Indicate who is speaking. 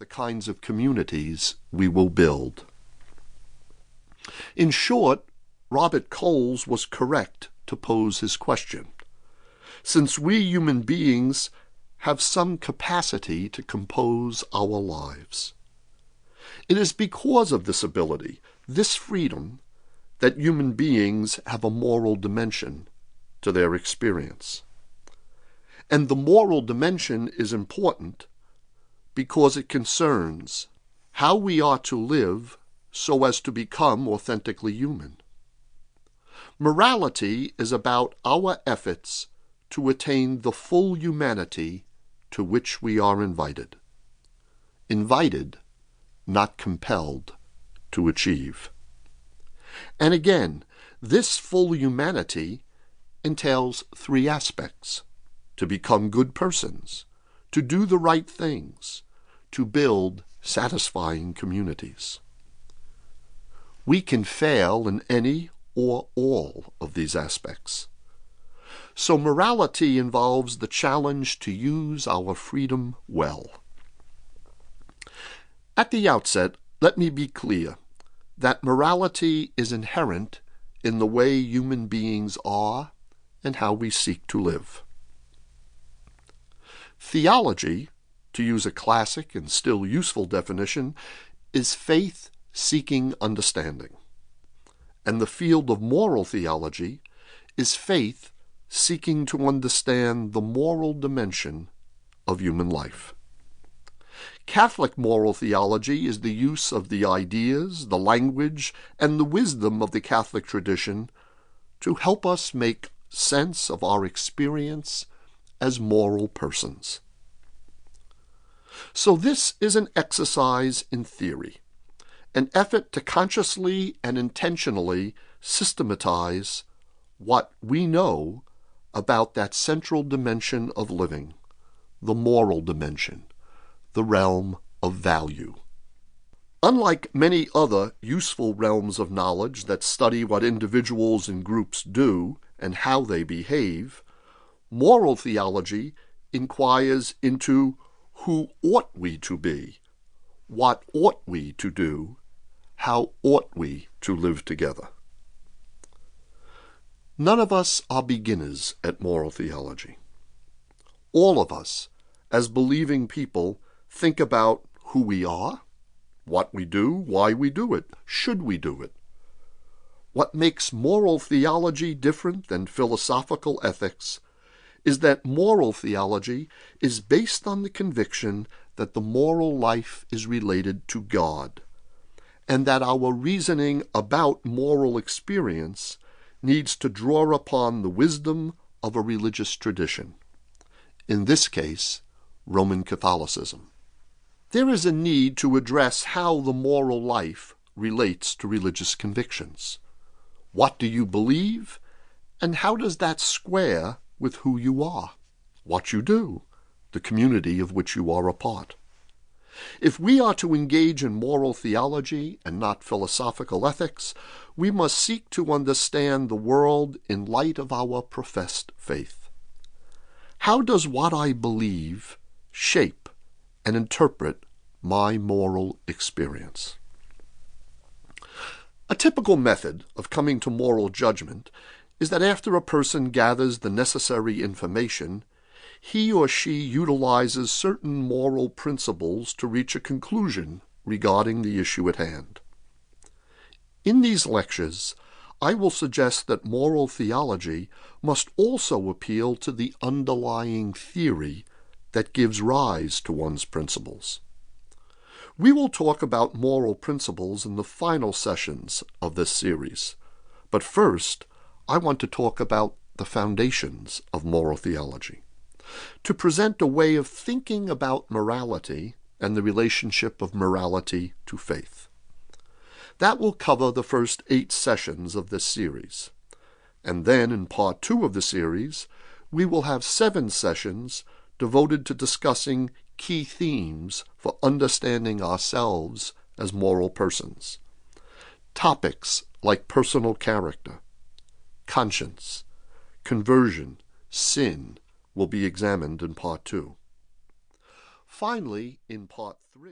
Speaker 1: the kinds of communities we will build. In short, Robert Coles was correct to pose his question. Since we human beings have some capacity to compose our lives, it is because of this ability, this freedom, that human beings have a moral dimension to their experience. And the moral dimension is important because it concerns how we are to live so as to become authentically human. Morality is about our efforts to attain the full humanity to which we are invited. Invited, not compelled, to achieve. And again, this full humanity entails three aspects: to become good persons, to do the right things, to build satisfying communities. We can fail in any or all of these aspects. So morality involves the challenge to use our freedom well. At the outset, let me be clear that morality is inherent in the way human beings are and how we seek to live. Theology, to use a classic and still useful definition, is faith-seeking understanding. And the field of moral theology is faith seeking to understand the moral dimension of human life. Catholic moral theology is the use of the ideas, the language, and the wisdom of the Catholic tradition to help us make sense of our experience as moral persons. So this is an exercise in theory, an effort to consciously and intentionally systematize what we know about that central dimension of living, the moral dimension, the realm of value. Unlike many other useful realms of knowledge that study what individuals and groups do and how they behave, moral theology inquires into who ought we to be, what ought we to do, how ought we to live together. None of us are beginners at moral theology. All of us, as believing people, think about who we are, what we do, why we do it, should we do it. What makes moral theology different than philosophical ethics is that moral theology is based on the conviction that the moral life is related to God, and that our reasoning about moral experience needs to draw upon the wisdom of a religious tradition, in this case, Roman Catholicism. There is a need to address how the moral life relates to religious convictions. What do you believe, and how does that square with who you are, what you do, the community of which you are a part? If we are to engage in moral theology and not philosophical ethics, we must seek to understand the world in light of our professed faith. How does what I believe shape and interpret my moral experience? A typical method of coming to moral judgment is that after a person gathers the necessary information, he or she utilizes certain moral principles to reach a conclusion regarding the issue at hand. In these lectures, I will suggest that moral theology must also appeal to the underlying theory that gives rise to one's principles. We will talk about moral principles in the final sessions of this series, but first, I want to talk about the foundations of moral theology, to present a way of thinking about morality and the relationship of morality to faith. That will cover the first 8 sessions of this series, and then in part 2 of the series, we will have 7 sessions devoted to discussing key themes for understanding ourselves as moral persons. Topics like personal character, conscience, conversion, sin will be examined in part 2. Finally, in part 3,